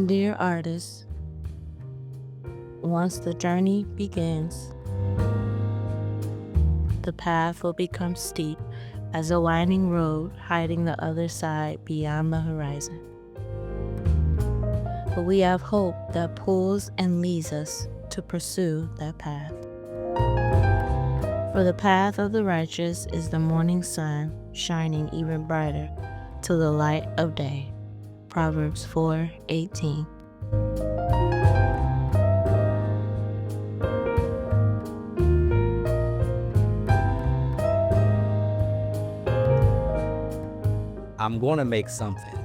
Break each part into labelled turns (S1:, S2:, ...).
S1: Dear artists, once the journey begins, the path will become steep as a winding road hiding the other side beyond the horizon. But we have hope that pulls and leads us to pursue that path. For the path of the righteous is the morning sun shining even brighter to the light of day. Proverbs 4:18.
S2: I'm going to make something.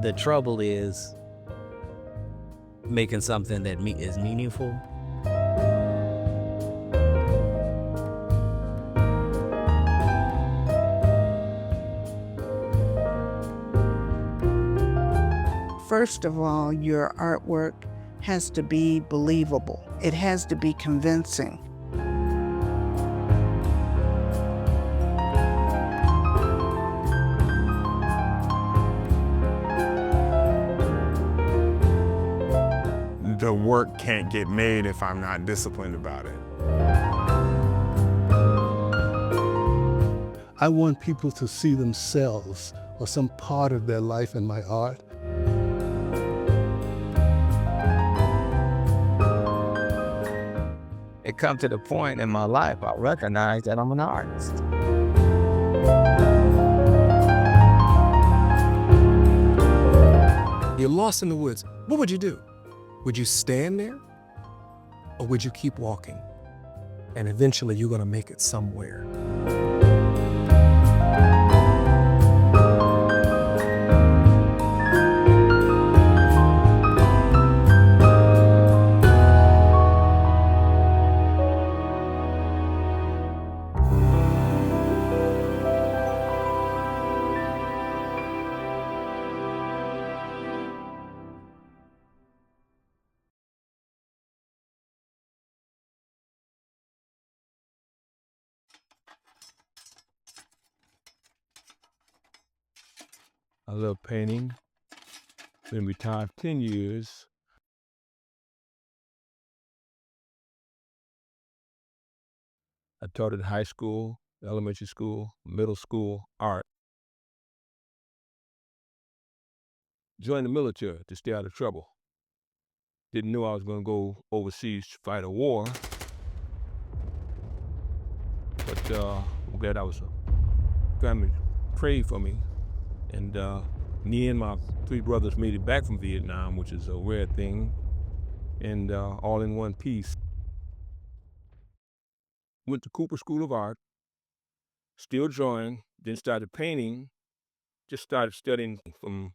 S2: The trouble is making something that is meaningful.
S3: First of all, your artwork has to be believable. It has to be convincing.
S4: The work can't get made if I'm not disciplined about it.
S5: I want people to see themselves or some part of their life in my art.
S6: It comes to the point in my life I recognize that I'm an artist.
S7: You're lost in the woods. What would you do? Would you stand there? Or would you keep walking? And eventually you're going to make it somewhere.
S8: I love painting. Been retired 10 years. I taught at high school, elementary school, middle school, art. Joined the military to stay out of trouble. Didn't know I was going to go overseas to fight a war. But I'm glad I was family prayed for me. And me and my 3 brothers made it back from Vietnam, which is a rare thing, and all in one piece. Went to Cooper School of Art, still drawing, then started painting, just started studying from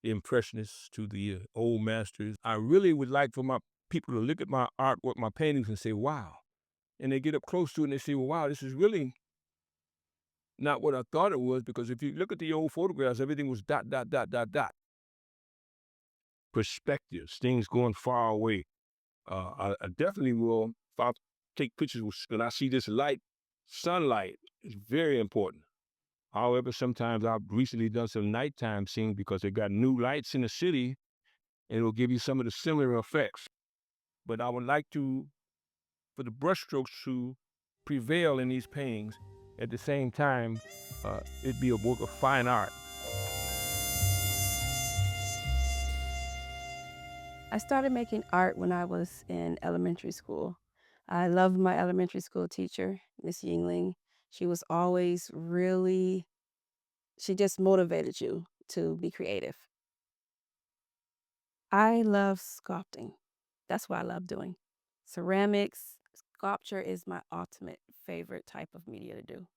S8: the Impressionists to the old masters. I really would like for my people to look at my artwork, my paintings, and say, wow. And they get up close to it and they say, well, wow, this is really not what I thought it was, because if you look at the old photographs, everything was dot, dot, dot, dot, dot. Perspectives, things going far away. I definitely will, if I take pictures when I see this light, sunlight is very important. However, sometimes I've recently done some nighttime scenes because they got new lights in the city and it'll give you some of the similar effects. But I would like for the brushstrokes to prevail in these paintings. At the same time, it'd be a work of fine art.
S9: I started making art when I was in elementary school. I loved my elementary school teacher, Miss Yingling. She was always she just motivated you to be creative. I love sculpting. That's what I love doing. Ceramics, sculpture is my ultimate favorite type of media to do.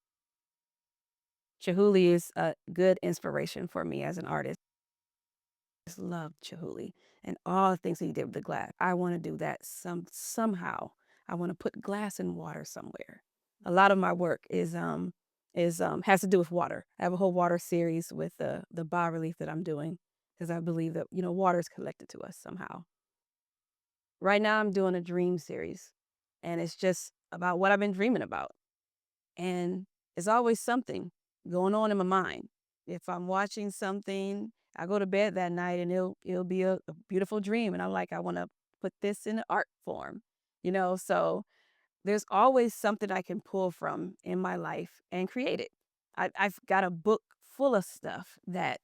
S9: Chihuly is a good inspiration for me as an artist. I just love Chihuly and all the things he did with the glass. I want to do that somehow. I want to put glass in water somewhere. A lot of my work has to do with water. I have a whole water series with the bas relief that I'm doing because I believe that water is connected to us somehow. Right now I'm doing a dream series, and it's just about what I've been dreaming about. And it's always something going on in my mind. If I'm watching something, I go to bed that night and it'll be a beautiful dream. And I'm like, I want to put this in art form, you know? So there's always something I can pull from in my life and create it. I've got a book full of stuff that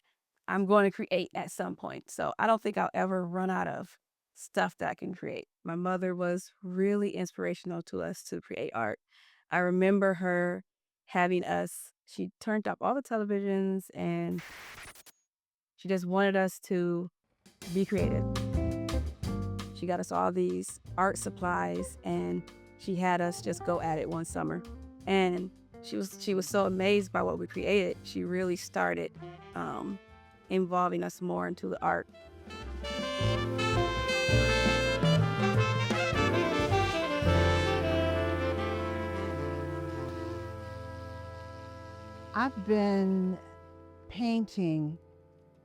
S9: I'm going to create at some point. So I don't think I'll ever run out of stuff that I can create. My mother was really inspirational to us to create art. I remember her having us, she turned up all the televisions and she just wanted us to be creative. She got us all these art supplies and she had us just go at it one summer. And she was so amazed by what we created. She really started involving us more into the art.
S3: I've been painting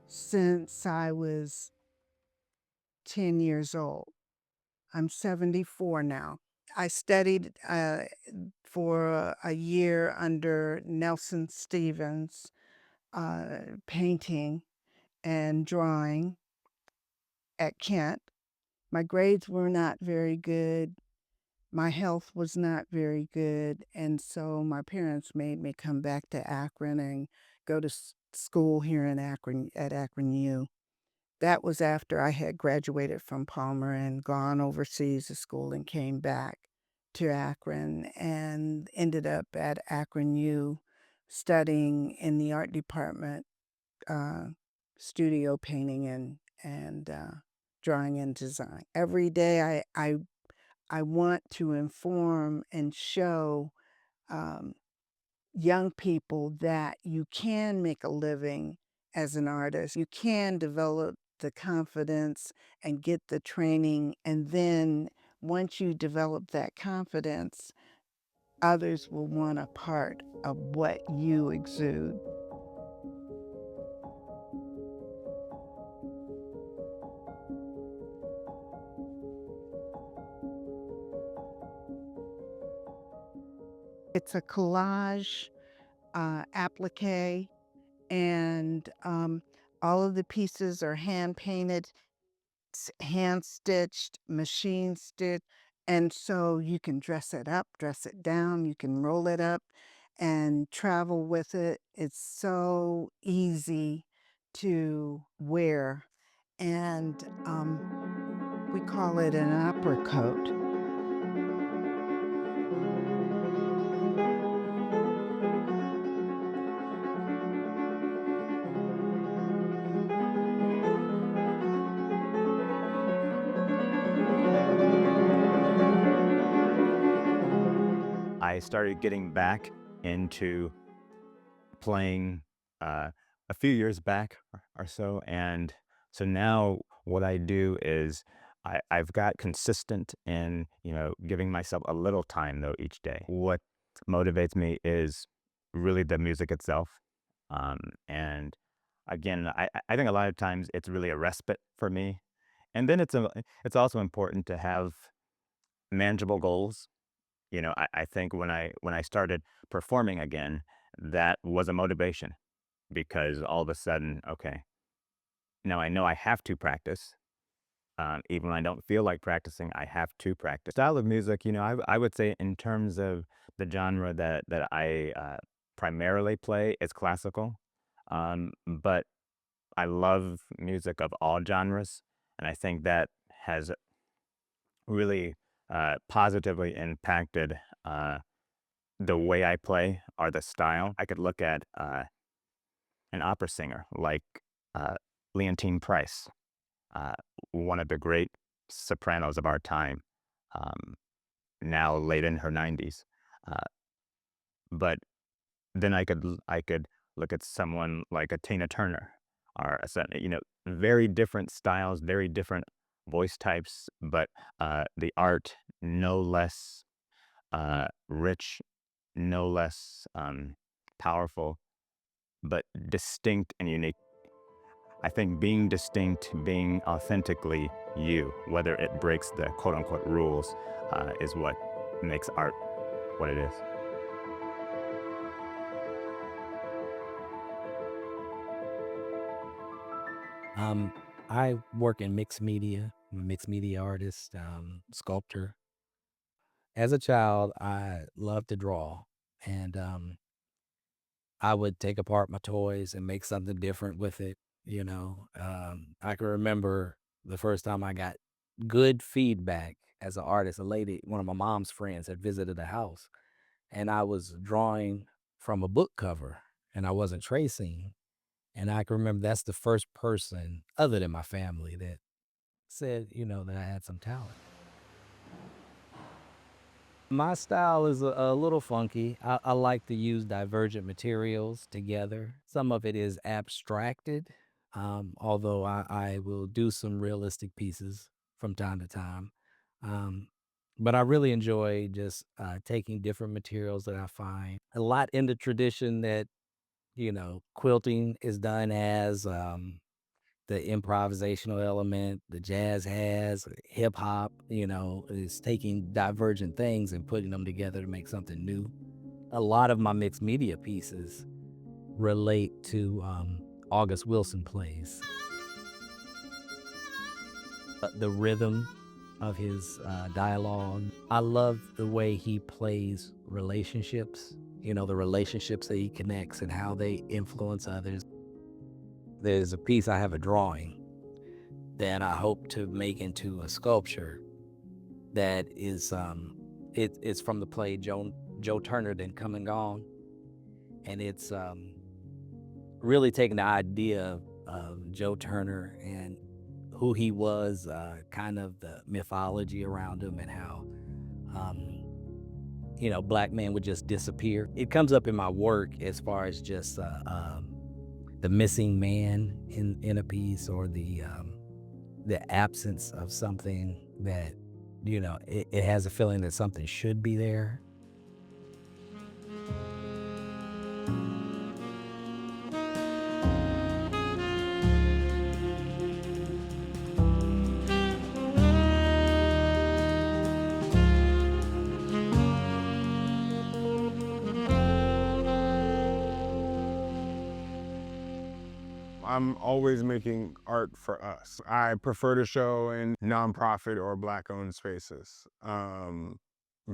S3: since I was 10 years old. I'm 74 now. I studied for a year under Nelson Stevens, painting and drawing at Kent. My grades were not very good. My health was not very good. And so my parents made me come back to Akron and go to school here in Akron, at Akron U. That was after I had graduated from Palmer and gone overseas to school and came back to Akron and ended up at Akron U studying in the art department, studio painting and drawing and design. Every day I want to inform and show young people that you can make a living as an artist. You can develop the confidence and get the training. And then once you develop that confidence, others will want a part of what you exude. It's a collage applique, and all of the pieces are hand painted, hand stitched, machine stitched, and so you can dress it up, dress it down, you can roll it up and travel with it. It's so easy to wear, and we call it an opera coat.
S10: I started getting back into playing a few years back or so. And so now what I do is I've got consistent in, giving myself a little time though each day. What motivates me is really the music itself. And again, I think a lot of times it's really a respite for me. And then it's also important to have manageable goals. I think when I started performing again, that was a motivation because all of a sudden, okay, now I know I have to practice. Even when I don't feel like practicing, I have to practice. Style of music, I would say in terms of the genre that I primarily play is classical. But I love music of all genres. And I think that has really positively impacted the way I play or the style. I could look at an opera singer like Leontine Price, one of the great sopranos of our time, now late in her 90s. But then I could look at someone like a Tina Turner or very different styles, very different voice types, but the art no less rich, no less powerful, but distinct and unique. I think being distinct, being authentically you, whether it breaks the quote unquote rules, is what makes art what it is.
S2: I work in mixed media. I'm a mixed media artist, sculptor. As a child, I loved to draw, and I would take apart my toys and make something different with it. I can remember the first time I got good feedback as an artist. A lady, one of my mom's friends, had visited the house, and I was drawing from a book cover, and I wasn't tracing. And I can remember that's the first person, other than my family, that said, that I had some talent. My style is a little funky. I like to use divergent materials together. Some of it is abstracted, although I will do some realistic pieces from time to time. Um, but I really enjoy just taking different materials that I find. A lot in the tradition that, quilting is done as, the improvisational element, the jazz has, hip hop, is taking divergent things and putting them together to make something new. A lot of my mixed media pieces relate to August Wilson plays. The rhythm of his dialogue. I love the way he plays relationships, the relationships that he connects and how they influence others. There's a piece, I have a drawing that I hope to make into a sculpture that is it's from the play Joe Turner Then Come and Gone, and it's really taking the idea of Joe Turner and who he was, kind of the mythology around him, and how black men would just disappear. It comes up in my work as far as just the missing man in a piece, or the absence of something that, it has a feeling that something should be there.
S4: I'm always making art for us. I prefer to show in nonprofit or Black-owned spaces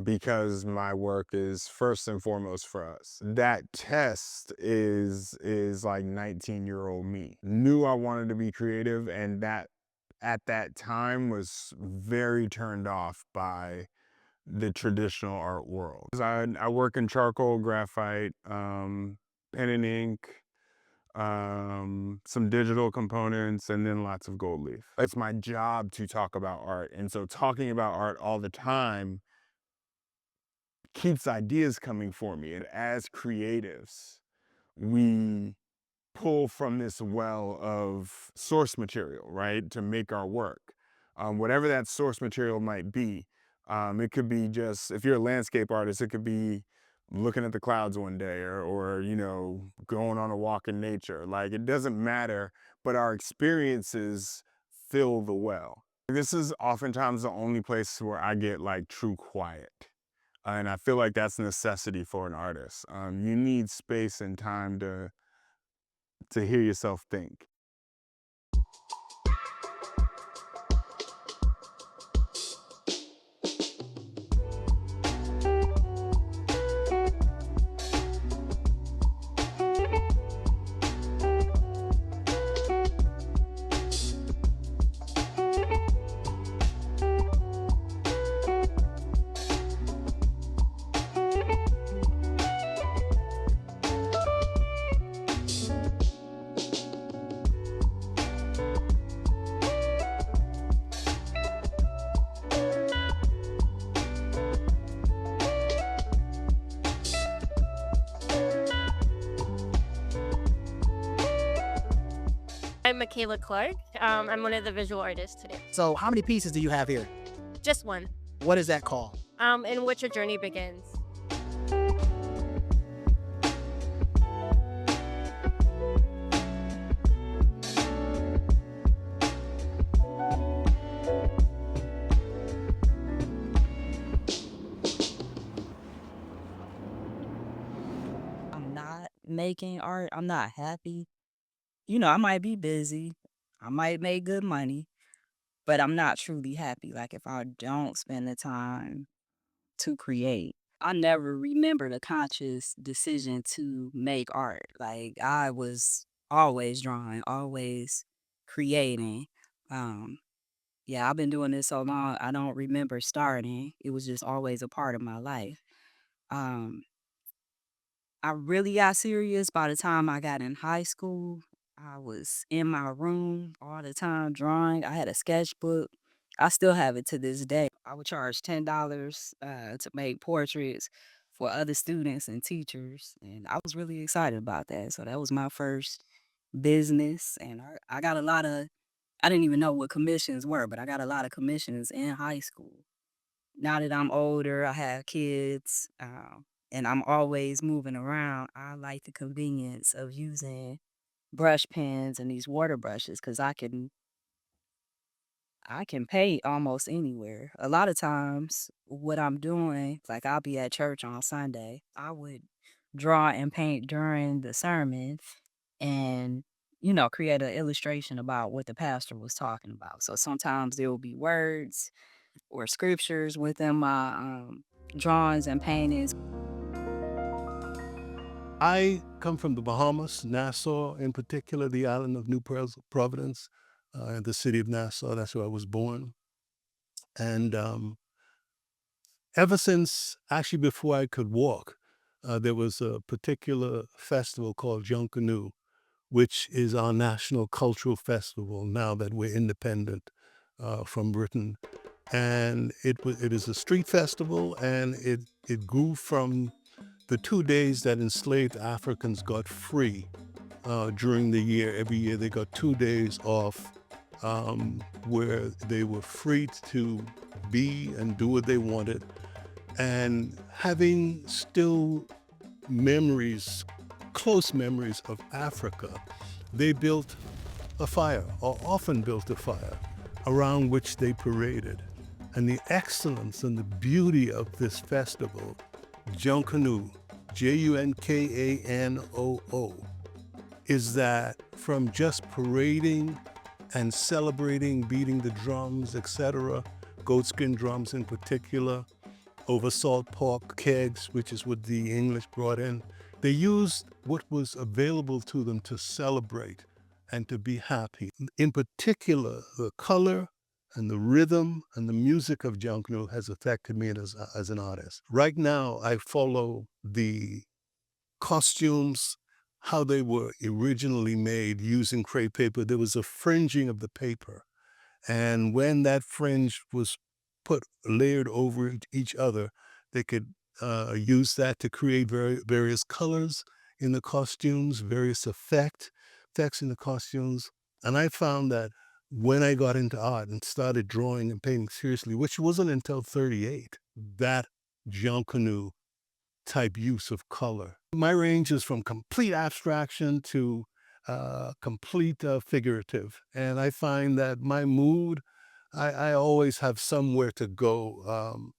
S4: because my work is first and foremost for us. That test is like 19-year-old me. Knew I wanted to be creative, and that at that time was very turned off by the traditional art world. I work in charcoal, graphite, pen and ink, some digital components, and then lots of gold leaf. It's my job to talk about art, and so talking about art all the time keeps ideas coming for me. And as creatives, we pull from this well of source material, right, to make our work. Whatever that source material might be. It could be just, if you're a landscape artist, it could be looking at the clouds one day, or going on a walk in nature. Like, it doesn't matter, but our experiences fill the well. This is oftentimes the only place where I get like true quiet. And I feel like that's a necessity for an artist. You need space and time to hear yourself think.
S11: I'm Michaela Clark. I'm one of the visual artists today.
S12: So how many pieces do you have here?
S11: Just one.
S12: What is that called?
S11: In which a journey begins.
S13: I'm not making art. I'm not happy. I might be busy. I might make good money, but I'm not truly happy. Like if I don't spend the time to create. I never remembered a conscious decision to make art. Like I was always drawing, always creating. Um, yeah, I've been doing this so long, I don't remember starting. It was just always a part of my life. Um, I really got serious by the time I got in high school. I was in my room all the time drawing. I had a sketchbook. I still have it to this day. I would charge $10 to make portraits for other students and teachers. And I was really excited about that. So that was my first business. And I got a lot of, I didn't even know what commissions were, but I got a lot of commissions in high school. Now that I'm older, I have kids, and I'm always moving around, I like the convenience of using brush pens and these water brushes because I can paint almost anywhere. A lot of times, what I'm doing, like I'll be at church on Sunday, I would draw and paint during the sermon and, create an illustration about what the pastor was talking about. So sometimes there will be words or scriptures within my drawings and paintings.
S5: I come from the Bahamas, Nassau in particular, the island of New Providence, the city of Nassau. That's where I was born. And ever since, actually before I could walk, there was a particular festival called Junkanoo, which is our national cultural festival now that we're independent from Britain. And it is a street festival, and it grew from the 2 days that enslaved Africans got free during the year. Every year they got 2 days off where they were free to be and do what they wanted. And having still memories, close memories of Africa, they built a fire, or often built a fire, around which they paraded. And the excellence and the beauty of this festival, Junkanoo, Junkanoo, is that from just parading and celebrating, beating the drums, etc., goatskin drums in particular, over salt pork kegs, which is what the English brought in, they used what was available to them to celebrate and to be happy. In particular, the color and the rhythm and the music of Junkanoo has affected me as an artist. Right now, I follow the costumes, how they were originally made using crepe paper. There was a fringing of the paper. And when that fringe was put layered over each other, they could use that to create various colors in the costumes, various effects in the costumes. And I found that when I got into art and started drawing and painting seriously, which wasn't until 38, that Junkanoo type use of color. My range is from complete abstraction to complete figurative. And I find that my mood, I always have somewhere to go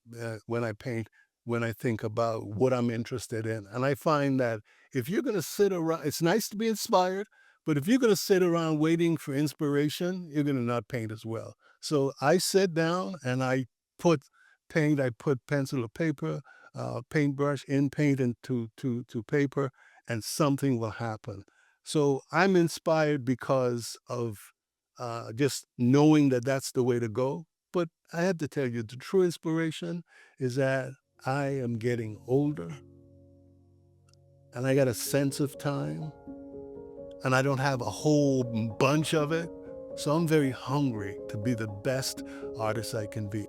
S5: when I paint, when I think about what I'm interested in. And I find that if you're going to sit around, it's nice to be inspired, but if you're going to sit around waiting for inspiration, you're going to not paint as well. So I sit down and I put pencil or paper, paintbrush in paint into to paper, and something will happen. So I'm inspired because of just knowing that that's the way to go. But I have to tell you, the true inspiration is that I am getting older and I got a sense of time and I don't have a whole bunch of it. So I'm very hungry to be the best artist I can be.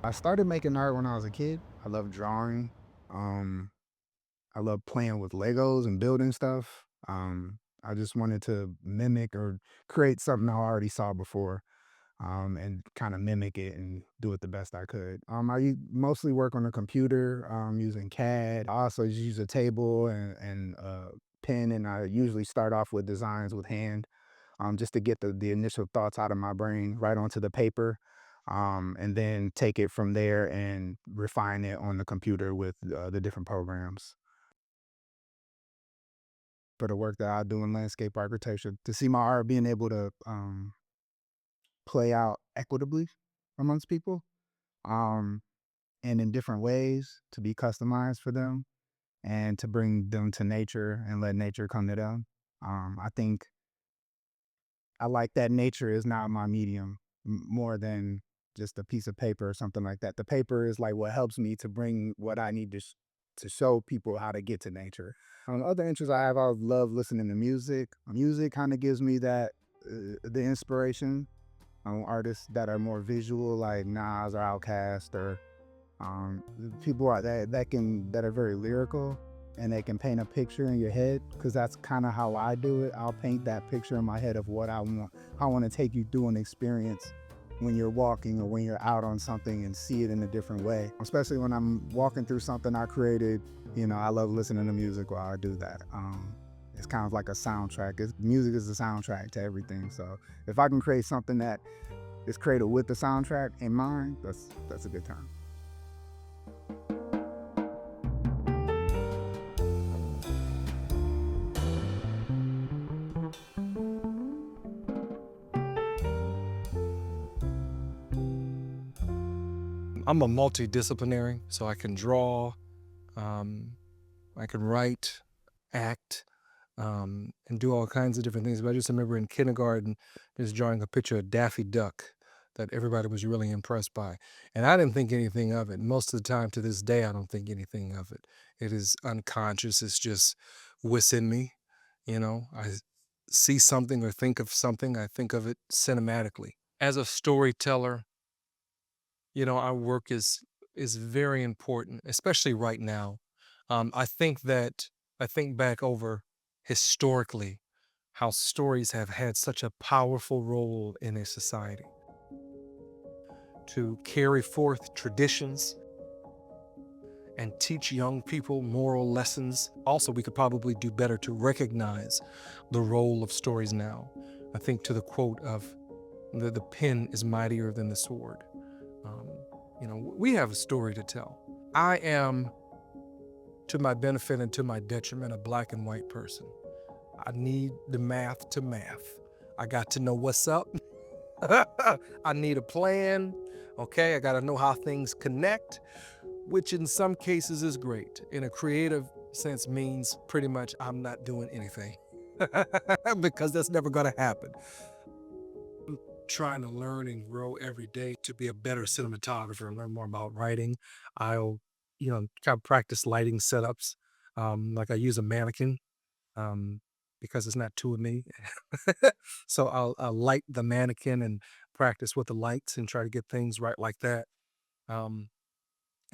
S14: I started making art when I was a kid. I love drawing. I love playing with Legos and building stuff. I just wanted to mimic or create something I already saw before, and kind of mimic it and do it the best I could. Mostly work on the computer using CAD. I also just use a table and a pen, and I usually start off with designs with hand, just to get the initial thoughts out of my brain right onto the paper, and then take it from there and refine it on the computer with the different programs. for the work that I do in landscape architecture, to see my art being able to play out equitably amongst people, um, and in different ways to be customized for them and to bring them to nature and let nature come to them. I think I like that nature is not my medium more than just a piece of paper or something like that. The paper is like what helps me to bring what I need to show people how to get to nature. Other interests I have, I love listening to music. Music kind of gives me that the inspiration. Artists that are more visual, like Nas or Outkast, or people that are very lyrical and they can paint a picture in your head, because that's kind of how I do it. I'll paint that picture in my head of what I want. I want to take you through an experience when you're walking or when you're out on something and see it in a different way. Especially when I'm walking through something I created, I love listening to music while I do that. It's kind of like a soundtrack. Music is the soundtrack to everything. So if I can create something that is created with the soundtrack in mind, that's a good time.
S7: I'm a multidisciplinary, so I can draw, I can write, act, and do all kinds of different things. But I just remember in kindergarten, just drawing a picture of Daffy Duck that everybody was really impressed by. And I didn't think anything of it. Most of the time to this day, I don't think anything of it. It is unconscious. It's just within me. I see something or think of something, I think of it cinematically. As a storyteller, our work is very important, especially right now. I think back over historically how stories have had such a powerful role in a society to carry forth traditions and teach young people moral lessons. Also, we could probably do better to recognize the role of stories now. I think to the quote of the pen is mightier than the sword. We have a story to tell. I am, to my benefit and to my detriment, a black and white person. I need the math to math. I got to know what's up. I need a plan. Okay, I got to know how things connect, which in some cases is great. In a creative sense means pretty much I'm not doing anything because that's never going to happen. Trying to learn and grow every day to be a better cinematographer and learn more about writing. I'll, kind of practice lighting setups. Like I use a mannequin because it's not two of me. So I'll light the mannequin and practice with the lights and try to get things right like that. And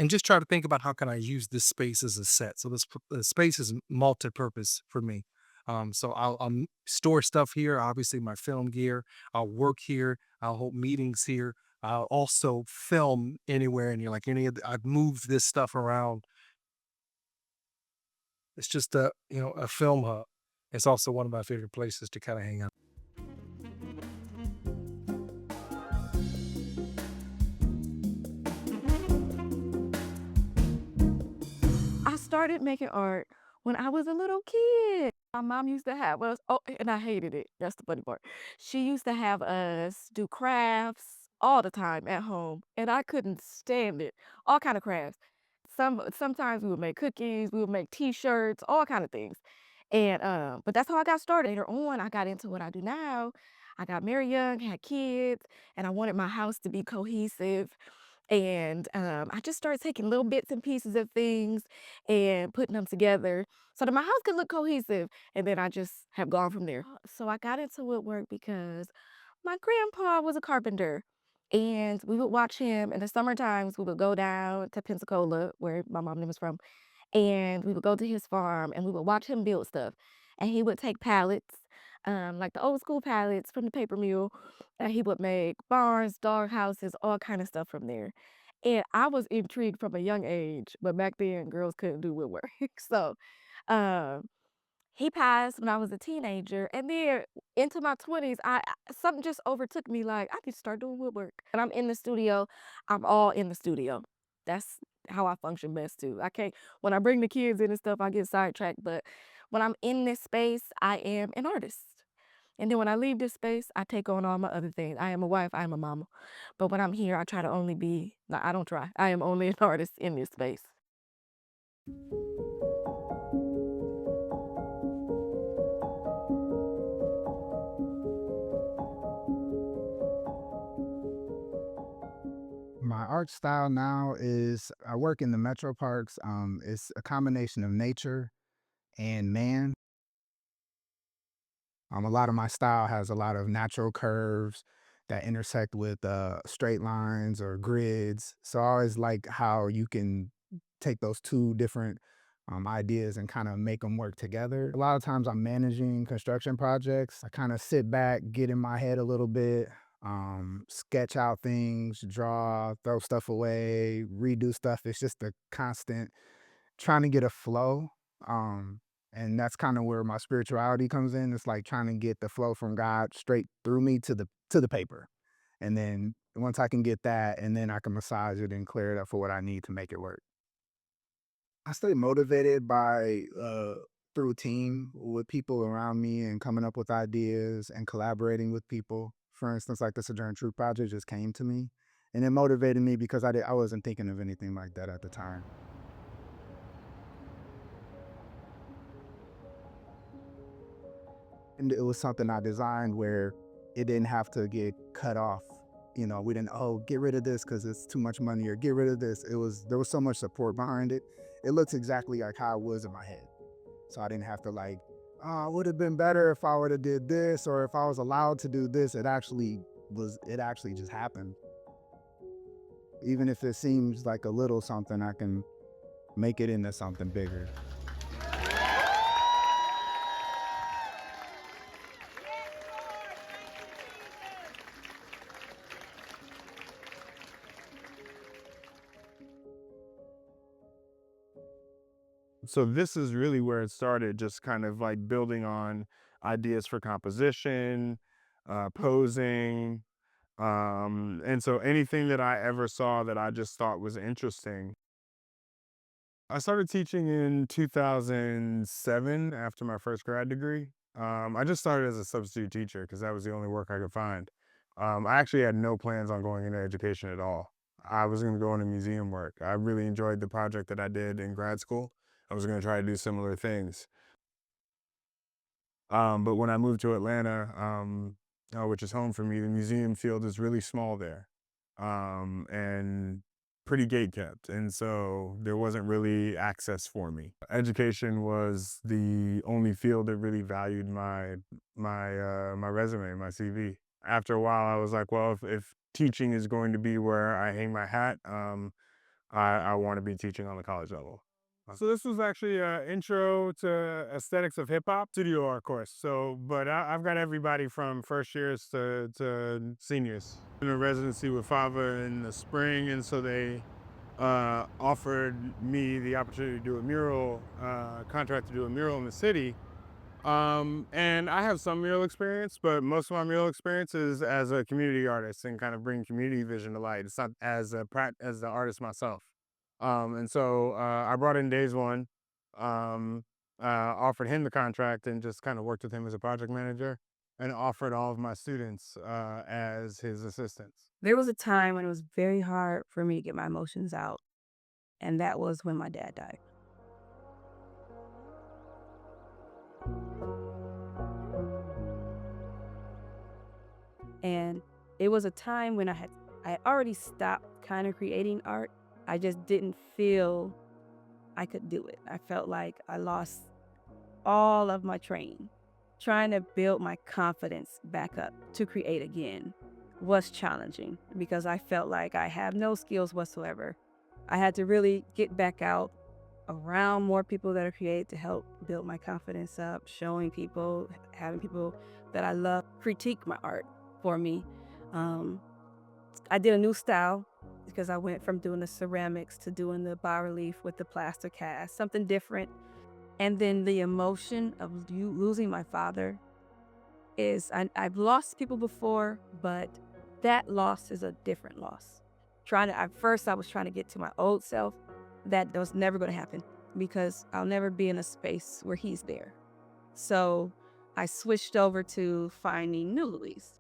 S7: just try to think about how can I use this space as a set. So this space is multi-purpose for me. So I'll store stuff here, obviously my film gear. I'll work here. I'll hold meetings here. I'll also film anywhere in here. Like I've moved this stuff around. It's just a film hub. It's also one of my favorite places to kind of hang out.
S9: I started making art when I was a little kid. My mom used to have us, and I hated it. That's the funny part. She used to have us do crafts all the time at home, and I couldn't stand it. All kind of crafts. Sometimes we would make cookies, we would make T-shirts, all kind of things. And but that's how I got started. Later on, I got into what I do now. I got married young, had kids, and I wanted my house to be cohesive. And I just started taking little bits and pieces of things and putting them together so that my house could look cohesive. And then I just have gone from there. So I got into woodwork because my grandpa was a carpenter. And we would watch him in the summer times. We would go down to Pensacola, where my mom was from, and we would go to his farm and we would watch him build stuff. And he would take pallets, like the old school pallets from the paper mill, and he would make barns, dog houses, all kind of stuff from there. And I was intrigued from a young age, but back then girls couldn't do woodwork. So um, he passed when I was a teenager, and then into my 20s, something just overtook me. Like I need to start doing woodwork. And I'm in the studio. I'm all in the studio. That's how I function best too. I can't when I bring the kids in and stuff. I get sidetracked, but when I'm in this space, I am an artist. And then when I leave this space, I take on all my other things. I am a wife, I am a mama. But when I'm here, I try to only be, no, I don't try. I am only an artist in this space.
S14: My art style now is I work in the metro parks. It's a combination of nature and man. A lot of my style has a lot of natural curves that intersect with straight lines or grids. So I always like how you can take those two different ideas and kind of make them work together. A lot of times I'm managing construction projects. I kind of sit back, get in my head a little bit, sketch out things, draw, throw stuff away, redo stuff. It's just a constant trying to get a flow. And that's kind of where my spirituality comes in. It's like trying to get the flow from God straight through me to the paper. And then once I can get that, and then I can massage it and clear it up for what I need to make it work. I stay motivated by through team with people around me and coming up with ideas and collaborating with people. For instance, like the Sojourn Truth Project just came to me, and it motivated me because I wasn't thinking of anything like that at the time. And it was something I designed where it didn't have to get cut off. You know, we didn't, oh, get rid of this because it's too much money, or get rid of this. There was so much support behind it. It looks exactly like how it was in my head. So I didn't have to like, oh, it would have been better if I would have did this, or if I was allowed to do this. It actually just happened. Even if it seems like a little something, I can make it into something bigger.
S4: So this is really where it started, just kind of like building on ideas for composition, posing. And so anything that I ever saw that I just thought was interesting. I started teaching in 2007 after my first grad degree. I just started as a substitute teacher because that was the only work I could find. I actually had no plans on going into education at all. I was going to go into museum work. I really enjoyed the project that I did in grad school. I was going to try to do similar things. But when I moved to Atlanta, which is home for me, the museum field is really small there, and pretty gate kept. And so there wasn't really access for me. Education was the only field that really valued my resume, my CV. After a while, I was like, well, if teaching is going to be where I hang my hat, I want to be teaching on the college level. So this was actually an intro to aesthetics of hip hop studio art course. So, but I've got everybody from first years to seniors. In a residency with Fava in the spring, and so they offered me the opportunity to do a mural, contract to do a mural in the city. And I have some mural experience, but most of my mural experience is as a community artist and kind of bring community vision to light. It's not as the artist myself. And so I brought in Days One, offered him the contract, and just kind of worked with him as a project manager, and offered all of my students as his assistants.
S9: There was a time when it was very hard for me to get my emotions out, and that was when my dad died. And it was a time when I had already stopped kind of creating art. I just didn't feel I could do it. I felt like I lost all of my training. Trying to build my confidence back up to create again was challenging because I felt like I have no skills whatsoever. I had to really get back out around more people that are creative to help build my confidence up, showing people, having people that I love critique my art for me. I did a new style because I went from doing the ceramics to doing the bas-relief with the plaster cast, something different. And then the emotion of losing my father is, I've lost people before, but that loss is a different loss. At first I was trying to get to my old self. That was never going to happen because I'll never be in a space where he's there. So I switched over to finding new Louise.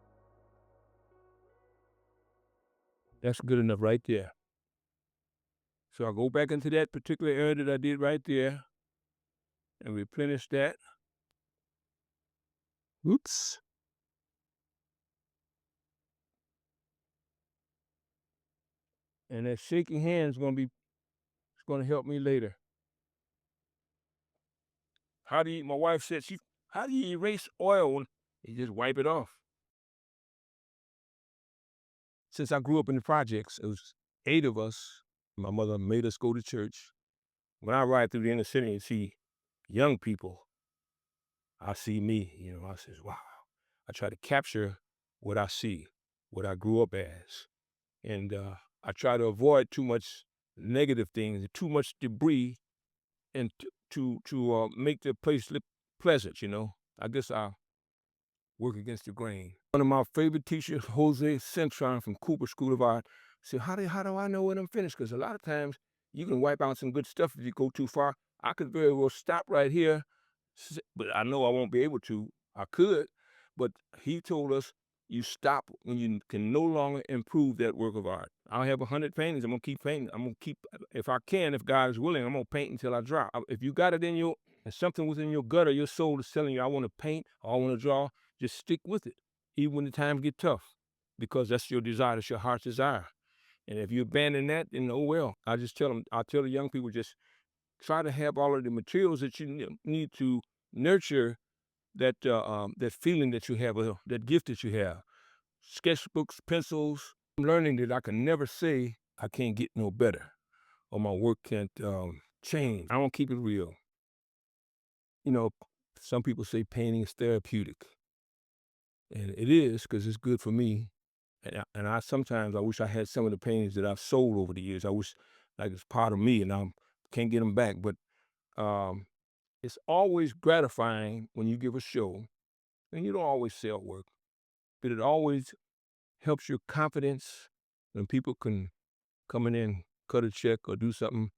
S8: That's good enough right there. So I go back into that particular area that I did right there and replenish that. Oops. And that shaking hand is gonna help me later. My wife said, how do you erase oil when you just wipe it off? Since I grew up in the projects, it was 8 of us. My mother made us go to church. When I ride through the inner city and see young people, I see me, I says, wow. I try to capture what I see, what I grew up as. And I try to avoid too much negative things, too much debris, and to make the place look pleasant, I guess I work against the grain. One of my favorite teachers, Jose Centron from Cooper School of Art, said, how do I know when I'm finished? Because a lot of times you can wipe out some good stuff if you go too far. I could very well stop right here, but I know I won't be able to. I could, but he told us you stop when you can no longer improve that work of art. I'll have 100 paintings. I'm going to keep painting. I'm going to keep, if I can, if God is willing, I'm going to paint until I drop. If you got it in and something within your gut or your soul is telling you, I want to paint or I want to draw, just stick with it, even when the times get tough, because that's your desire, that's your heart's desire. And if you abandon that, then oh well. I tell the young people, just try to have all of the materials that you need to nurture that feeling that you have, that gift that you have. Sketchbooks, pencils. I'm learning that I can never say I can't get no better or my work can't change. I don't keep it real. Some people say painting is therapeutic. And it is, because it's good for me. And I sometimes I wish I had some of the paintings that I've sold over the years. I wish like it's part of me and I can't get them back. But it's always gratifying when you give a show, and you don't always sell work, but it always helps your confidence when people can come in and cut a check or do something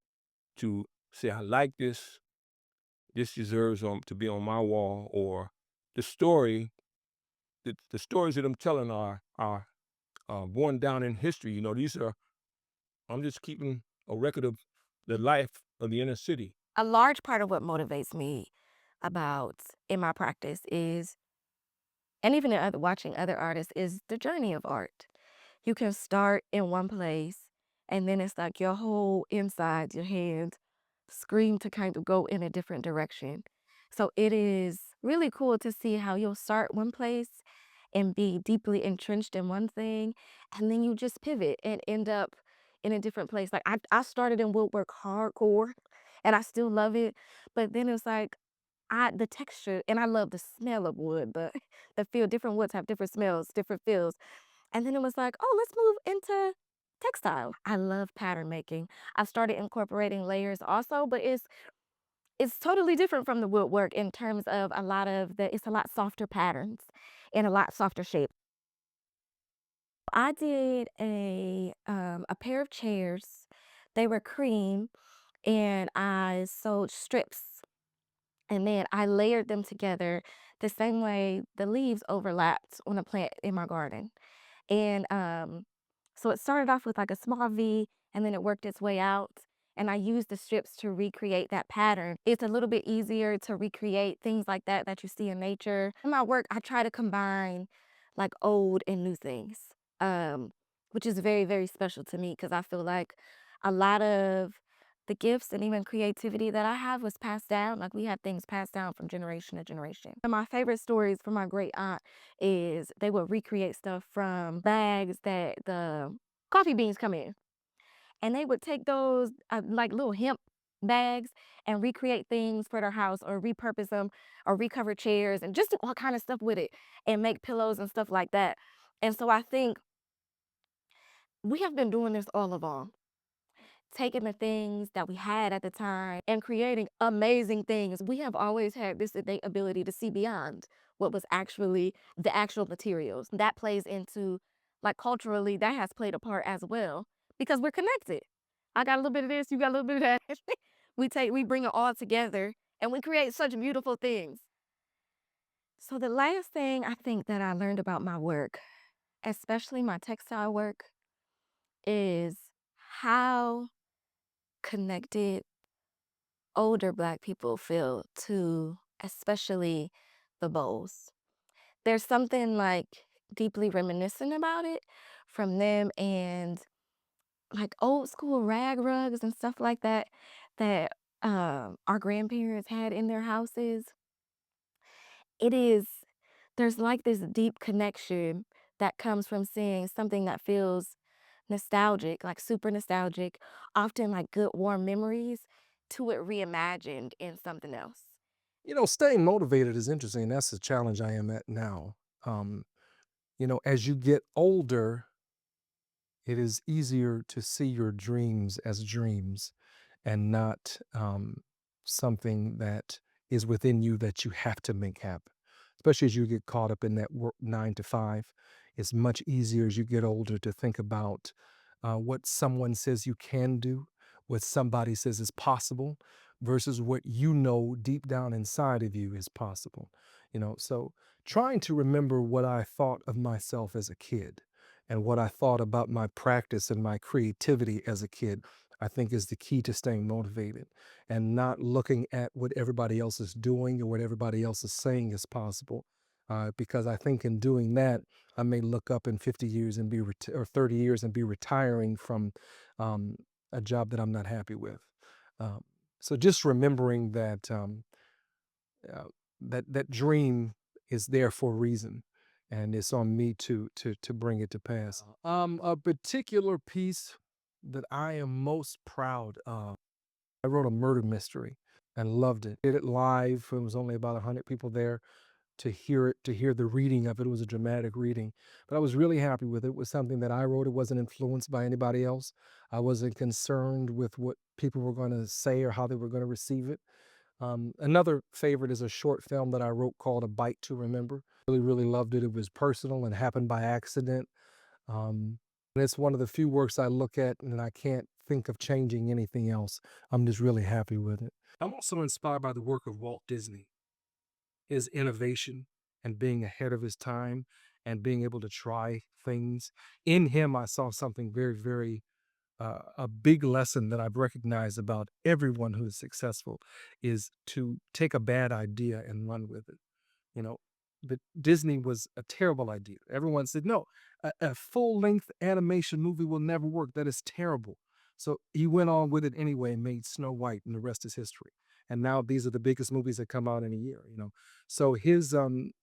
S8: to say, I like this. This deserves to be on my wall. Or the story, the stories that I'm telling are born down in history. I'm just keeping a record of the life of the inner city.
S15: A large part of what motivates me in my practice is, and even in watching other artists, is the journey of art. You can start in one place, and then it's like your whole inside, your hands scream to kind of go in a different direction. So it is really cool to see how you'll start one place and be deeply entrenched in one thing, and then you just pivot and end up in a different place. Like I started in woodwork hardcore, and I still love it, but then it's like the texture, and I love the smell of wood, the feel. Different woods have different smells, different feels. And then it was like, oh, let's move into textile. I love pattern making. I started incorporating layers also, but it's totally different from the woodwork in terms of it's a lot softer patterns and a lot softer shape. I did a pair of chairs. They were cream, and I sewed strips, and then I layered them together the same way the leaves overlapped on a plant in my garden. And so it started off with like a small V, and then it worked its way out. And I used the strips to recreate that pattern. It's a little bit easier to recreate things like that you see in nature. In my work, I try to combine like old and new things, which is very, very special to me, because I feel like a lot of the gifts and even creativity that I have was passed down. Like we have things passed down from generation to generation. And my favorite stories from my great aunt is they would recreate stuff from bags that the coffee beans come in. And they would take those like little hemp bags and recreate things for their house, or repurpose them, or recover chairs, and just do all kind of stuff with it, and make pillows and stuff like that. And so I think we have been doing this all along, taking the things that we had at the time and creating amazing things. We have always had this innate ability to see beyond what was actually the actual materials. That plays into, like, culturally, that has played a part as well, because we're connected. I got a little bit of this, you got a little bit of that. We bring it all together, and we create such beautiful things. So the last thing I think that I learned about my work, especially my textile work, is how connected older Black people feel to especially the bowls. There's something like deeply reminiscent about it from them and like old school rag rugs and stuff like that that our grandparents had in their houses. It is, there's like this deep connection that comes from seeing something that feels nostalgic, like super nostalgic, often like good warm memories, to it reimagined in something else.
S7: You know, staying motivated is interesting. That's the challenge I am at now. Um, you know, as you get older, it is easier to see your dreams as dreams and not something that is within you that you have to make happen. Especially as you get caught up in that work 9 to 5, it's much easier as you get older to think about what someone says you can do, what somebody says is possible, versus what you know deep down inside of you is possible. You know, so trying to remember what I thought of myself as a kid and what I thought about my practice and my creativity as a kid, I think is the key to staying motivated and not looking at what everybody else is doing or what everybody else is saying is possible. Because I think in doing that, I may look up in 50 years and be, or 30 years and be retiring from um, a job that I'm not happy with. Um, so just remembering that uh, that dream is there for a reason, and it's on me to bring it to pass. A particular piece that I am most proud of. I wrote a murder mystery and loved it. Did it live. It was only about 100 people there to hear it, to hear the reading of it. It was a dramatic reading, but I was really happy with it. It was something that I wrote. It wasn't influenced by anybody else. I wasn't concerned with what people were going to say or how they were going to receive it. Another favorite is a short film that I wrote called A Bite to Remember. Really, really loved it. It was personal and happened by accident. And it's one of the few works I look at and I can't think of changing anything else. I'm just really happy with it. I'm also inspired by the work of Walt Disney, his innovation and being ahead of his time and being able to try things. In him, I saw something very, very a big lesson that I've recognized about everyone who is successful is to take a bad idea and run with it. You know, but Disney was a terrible idea. Everyone said, no, a full-length animation movie will never work. That is terrible. So he went on with it anyway and made Snow White, and the rest is history. And now these are the biggest movies that come out in a year, you know. So his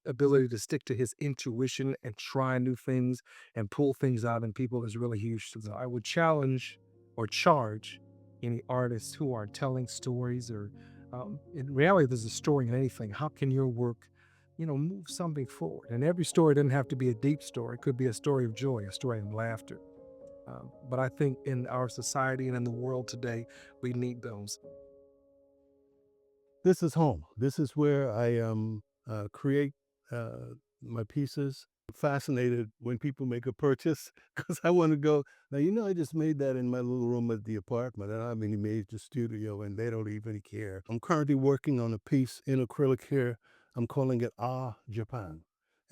S7: ability to stick to his intuition and try new things and pull things out in people is really huge. So I would challenge or charge any artists who are telling stories or in reality, there's a story in anything. How can your work, you know, move something forward? And every story doesn't have to be a deep story. It could be a story of joy, a story of laughter. But I think in our society and in the world today, we need those.
S5: This is home. This is where I create my pieces. I'm fascinated when people make a purchase because I want to go, now, you know, I just made that in my little room at the apartment. And I mean, he made the studio and they don't even care. I'm currently working on a piece in acrylic here. I'm calling it Ah Japan.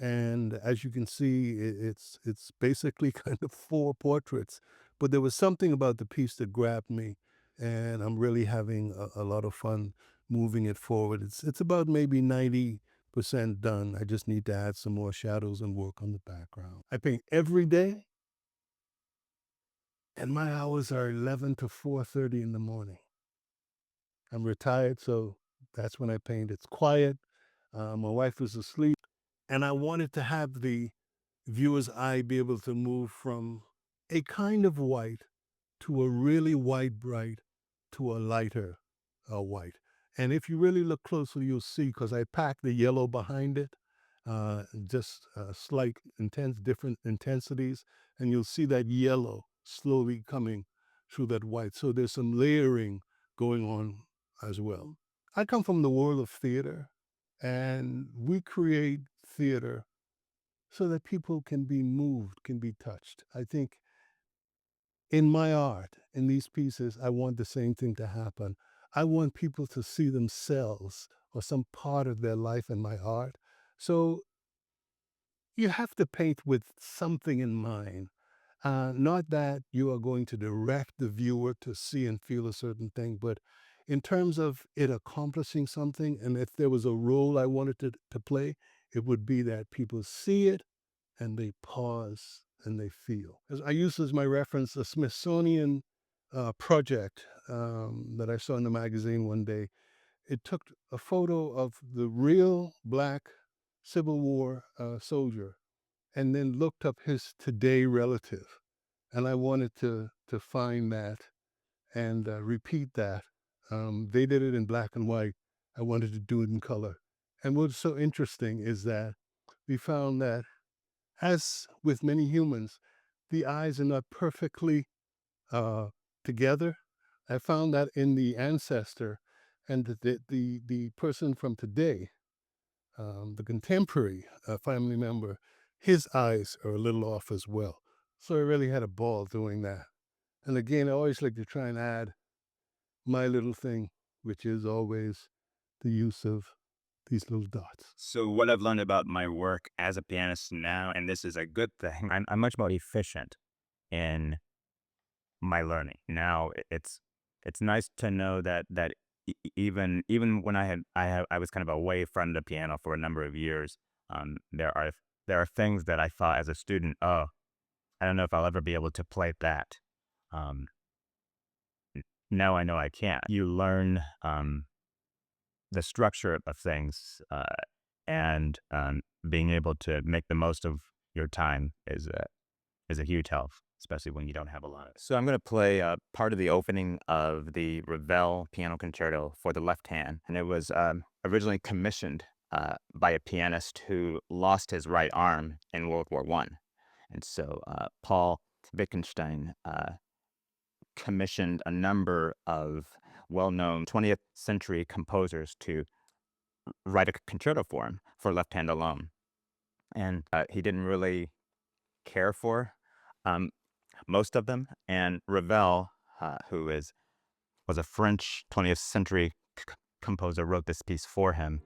S5: And as you can see, it's basically kind of 4 portraits. But there was something about the piece that grabbed me. And I'm really having a lot of fun moving it forward. It's about maybe 90% done. I just need to add some more shadows and work on the background. I paint every day, and my hours are 11 to 4:30 in the morning. I'm retired, so that's when I paint. It's quiet. My wife is asleep, and I wanted to have the viewer's eye be able to move from a kind of white to a really white bright to a lighter white. And if you really look closely, you'll see, because I packed the yellow behind it, just slight different intensities, and you'll see that yellow slowly coming through that white. So there's some layering going on as well. I come from the world of theater, and we create theater so that people can be moved, can be touched. I think in my art, in these pieces, I want the same thing to happen. I want people to see themselves or some part of their life in my art So you have to paint with something in mind. Not that you are going to direct the viewer to see and feel a certain thing, but in terms of it accomplishing something, and if there was a role I wanted to play, it would be that people see it and they pause and they feel. As I use as my reference a Smithsonian project that I saw in the magazine one day. It took a photo of the real black Civil War soldier and then looked up his today relative. And I wanted to find that and repeat that. They did it in black and white. I wanted to do it in color. And what's so interesting is that we found that, as with many humans, the eyes are not perfectly together. I found that in the ancestor and the person from today, the contemporary family member, his eyes are a little off as well. So I really had a ball doing that. And again, I always like to try and add my little thing, which is always the use of these little dots.
S10: So what I've learned about my work as a pianist now, and this is a good thing, I'm much more efficient in my learning. Now it's nice to know that even when I was kind of away from the piano for a number of years, there are things that I thought as a student, oh, I don't know if I'll ever be able to play that. Um, Now I know I can't. You learn the structure of things, and being able to make the most of your time is a huge help, especially when you don't have a lot of it. So I'm going to play part of the opening of the Ravel Piano Concerto for the left hand, and it was originally commissioned by a pianist who lost his right arm in World War I. And so Paul Wittgenstein commissioned a number of well-known 20th century composers to write a concerto for him for left hand alone. And he didn't really care for most of them. And Ravel, who was a French 20th century composer, wrote this piece for him.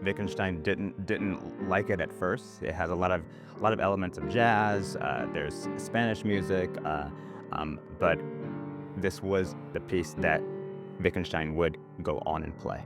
S10: Wittgenstein didn't like it at first. It has a lot of elements of jazz. There's Spanish music, but this was the piece that Wittgenstein would go on and play.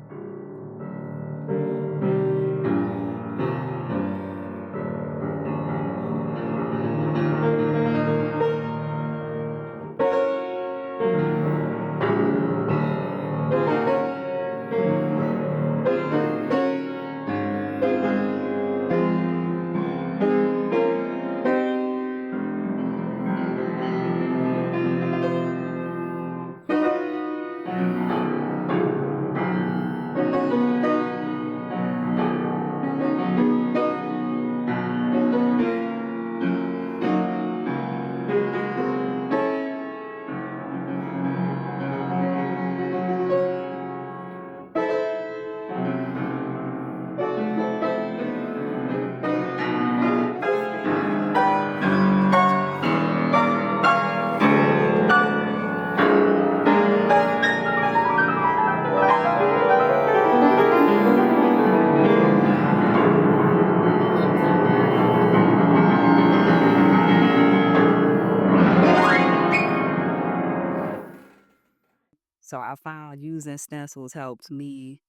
S13: So I found using stencils helps me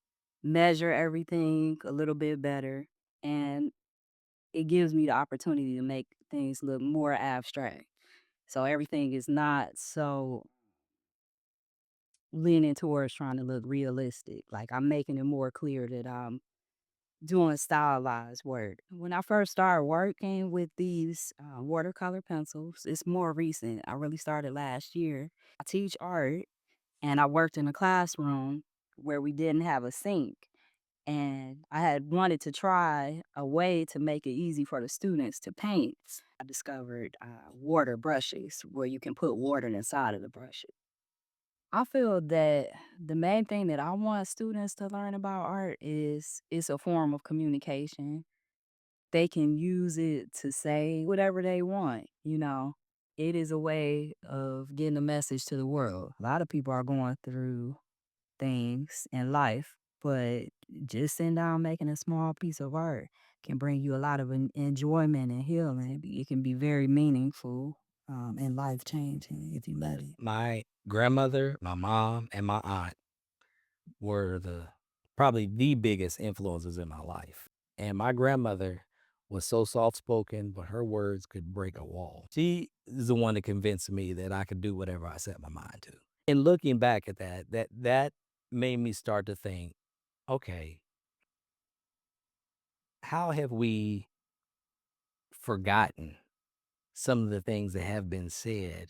S13: measure everything a little bit better, and it gives me the opportunity to make things look more abstract. So everything is not so leaning towards trying to look realistic. Like, I'm making it more clear that I'm doing stylized work. When I first started working with these watercolor pencils, it's more recent. I really started last year. I teach art, and I worked in a classroom where we didn't have a sink. And I had wanted to try a way to make it easy for the students to paint. I discovered water brushes where you can put water inside of the brushes. I feel that the main thing that I want students to learn about art is it's a form of communication. They can use it to say whatever they want, you know. It is a way of getting a message to the world. A lot of people are going through things in life, but just sitting down making a small piece of art can bring you a lot of enjoyment and healing. It can be very meaningful and life changing if you let it.
S2: My grandmother, my mom, and my aunt were probably the biggest influences in my life. And my grandmother was so soft spoken, but her words could break a wall. She is the one that convinced me that I could do whatever I set my mind to. And looking back at that made me start to think, okay, how have we forgotten some of the things that have been said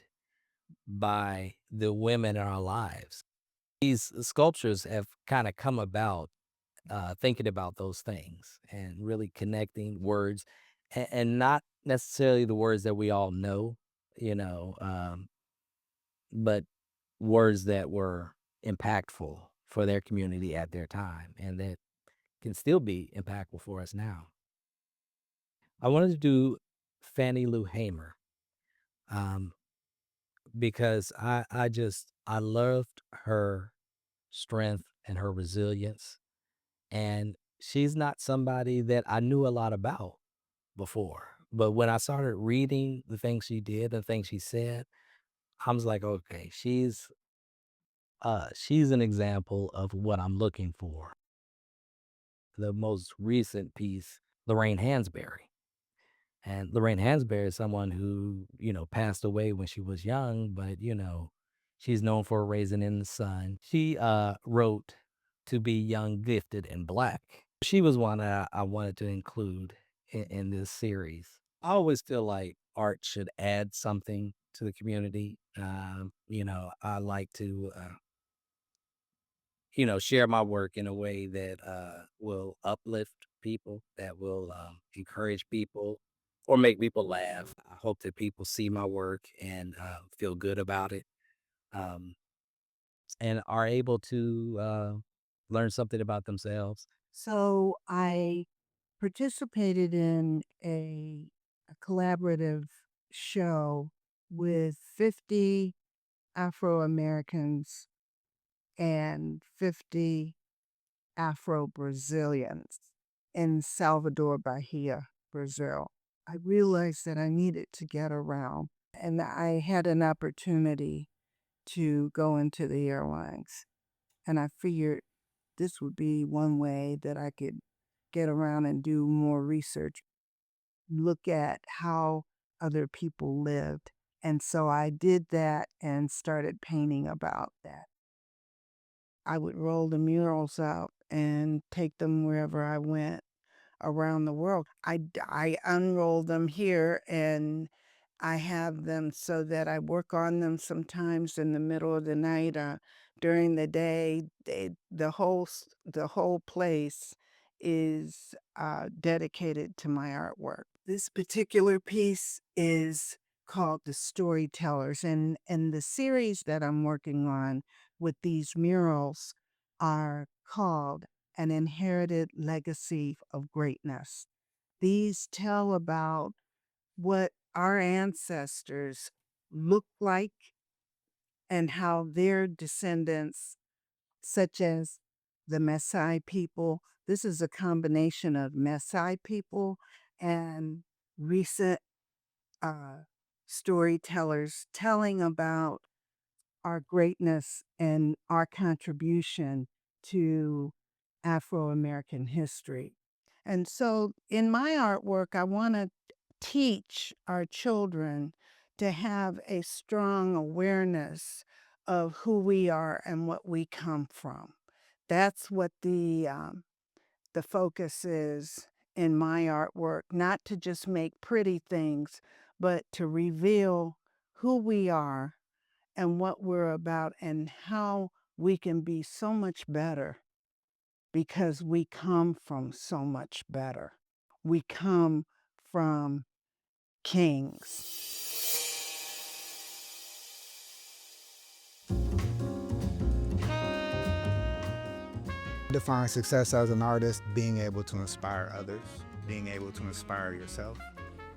S2: by the women in our lives? These sculptures have kind of come about thinking about those things and really connecting words and not necessarily the words that we all know, but words that were impactful for their community at their time and that can still be impactful for us now. I wanted to do Fannie Lou Hamer um, because I loved her strength and her resilience. And she's not somebody that I knew a lot about before. But when I started reading the things she did, the things she said, I was like, okay, she's an example of what I'm looking for. The most recent piece, Lorraine Hansberry. And Lorraine Hansberry is someone who, passed away when she was young, but, she's known for Raisin in the Sun. She wrote To Be Young, Gifted, and Black. She was one that I wanted to include in this series. I always feel like art should add something to the community. I like to, share my work in a way that will uplift people, that will encourage people or make people laugh. I hope that people see my work and feel good about it um, and are able to learn something about themselves.
S3: So I participated in a collaborative show with 50 Afro Americans and 50 Afro Brazilians in Salvador Bahia, Brazil. I realized that I needed to get around, and I had an opportunity to go into the airlines. And I figured this would be one way that I could get around and do more research, look at how other people lived. And so I did that and started painting about that. I would roll the murals out and take them wherever I went around the world. I unroll them here and I have them so that I work on them sometimes in the middle of the night or during the day. The whole place is dedicated to my artwork. This particular piece is called The Storytellers, and the series that I'm working on with these murals are called An Inherited Legacy of Greatness. These tell about what our ancestors looked like and how their descendants, such as the Maasai people, this is a combination of Maasai people and recent storytellers telling about our greatness and our contribution to Afro American history. And so in my artwork, I want to teach our children to have a strong awareness of who we are and what we come from. That's what the focus is in my artwork, not to just make pretty things, but to reveal who we are and what we're about and how we can be so much better because we come from so much better. We come from kings.
S14: Define success as an artist, being able to inspire others, being able to inspire yourself.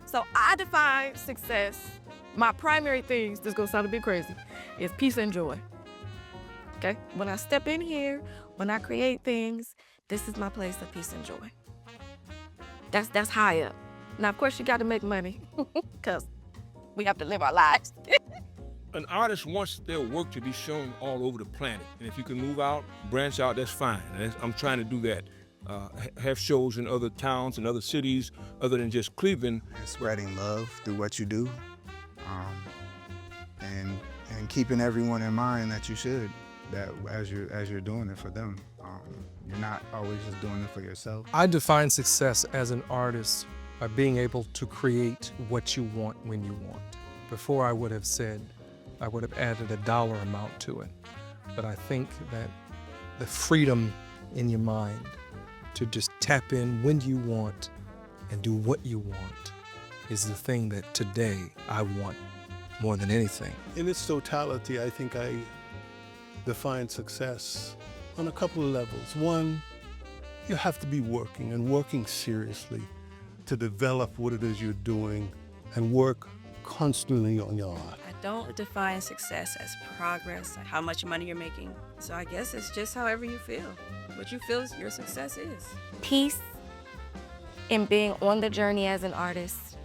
S15: So I define success. My primary things, this is gonna sound a bit crazy, is peace and joy. Okay? When I step in here, when I create things, this is my place of peace and joy. That's high up. Now, of course, you got to make money because we have to live our lives.
S8: An artist wants their work to be shown all over the planet. And if you can move out, branch out, that's fine. I'm trying to do that. Have shows in other towns and other cities other than just Cleveland.
S14: Spreading love through what you do, and keeping everyone in mind that you should, that as you're doing it for them. You're not always just doing it for yourself.
S7: I define success as an artist by being able to create what you want when you want. Before I would have said, I would have added a dollar amount to it. But I think that the freedom in your mind to just tap in when you want and do what you want is the thing that today I want more than anything.
S5: In its totality, I think I define success on a couple of levels. One, you have to be working and working seriously to develop what it is you're doing and work constantly on your art.
S9: I don't define success as progress, how much money you're making. So I guess it's just however you feel. What you feel your success is.
S15: Peace in being on the journey as an artist,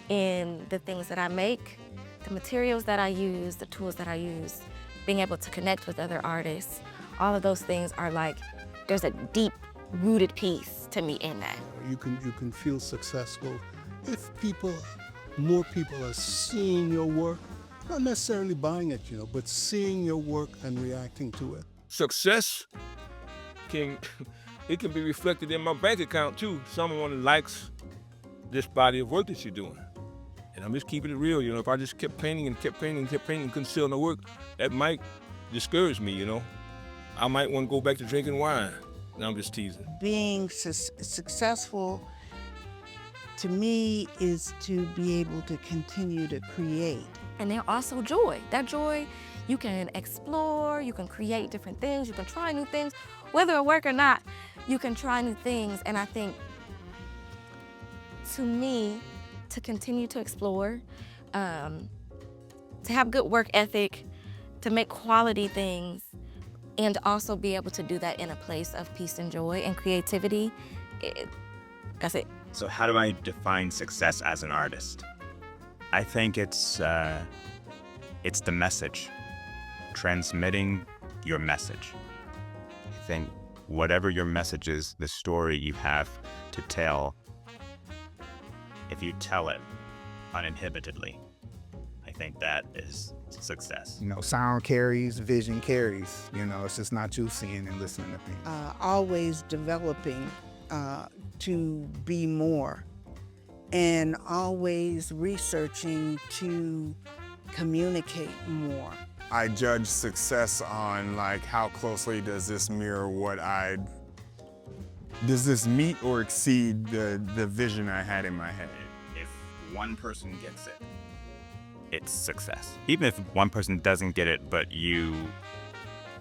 S15: in the things that I make, the materials that I use, the tools that I use, being able to connect with other artists. All of those things are like, there's a deep rooted peace to me in that.
S5: You can feel successful if more people are seeing your work, not necessarily buying it, but seeing your work and reacting to it.
S8: Success can be reflected in my bank account too. Someone likes this body of work that you're doing. And I'm just keeping it real, if I just kept painting and couldn't sell no work, that might discourage me, I might want to go back to drinking wine. No, I'm just teasing.
S3: Being successful to me is to be able to continue to create.
S15: And then also joy. That joy, you can explore, you can create different things, you can try new things. Whether it work or not, you can try new things. And I think, to me, to continue to explore, to have good work ethic, to make quality things, and also be able to do that in a place of peace and joy and creativity, that's it.
S10: So how do I define success as an artist? I think it's the message, transmitting your message. I think whatever your message is, the story you have to tell, if you tell it uninhibitedly, I think that is success.
S14: Sound carries, vision carries. It's just not you seeing and listening to things.
S3: Always developing to be more, and always researching to communicate more.
S4: I judge success on how closely does this mirror does this meet or exceed the vision I had in my head?
S10: If one person gets it, it's success. Even if one person doesn't get it, but you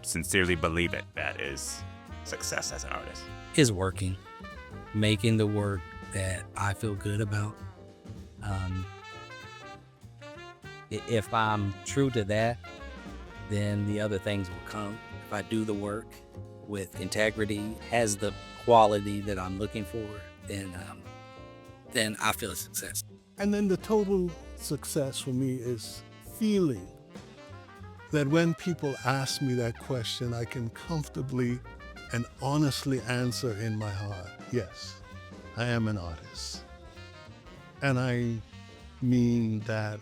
S10: sincerely believe it, that is success as an artist.
S2: Is working, making the work that I feel good about. If I'm true to that, then the other things will come. If I do the work with integrity, has the quality that I'm looking for, then I feel a success.
S5: And then the total success for me is feeling that when people ask me that question, I can comfortably and honestly answer in my heart, yes, I am an artist. And I mean that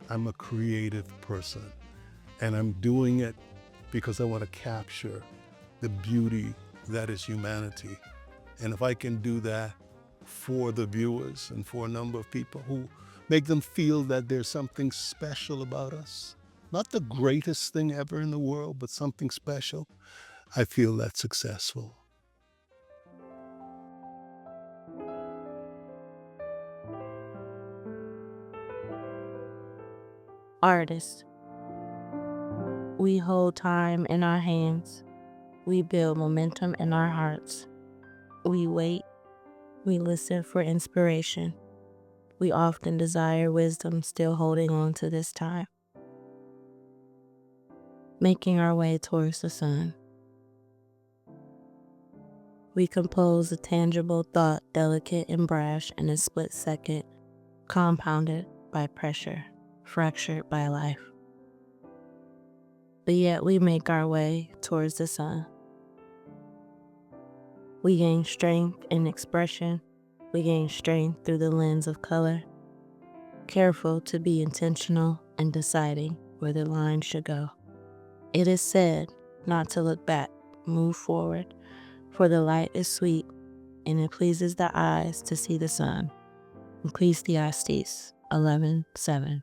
S5: I'm a creative person, and I'm doing it because I want to capture the beauty that is humanity. And if I can do that for the viewers and for a number of people who make them feel that there's something special about us, not the greatest thing ever in the world, but something special, I feel that's successful.
S1: Artists. We hold time in our hands. We build momentum in our hearts. We wait. We listen for inspiration. We often desire wisdom, still holding on to this time. making our way towards the sun. We compose a tangible thought, delicate and brash in a split second, compounded by pressure, fractured by life. But yet we make our way towards the sun. We gain strength in expression. We gain strength through the lens of color, careful to be intentional and deciding where the line should go. It is said not to look back, move forward, for the light is sweet, and it pleases the eyes to see the sun. Ecclesiastes 11:7.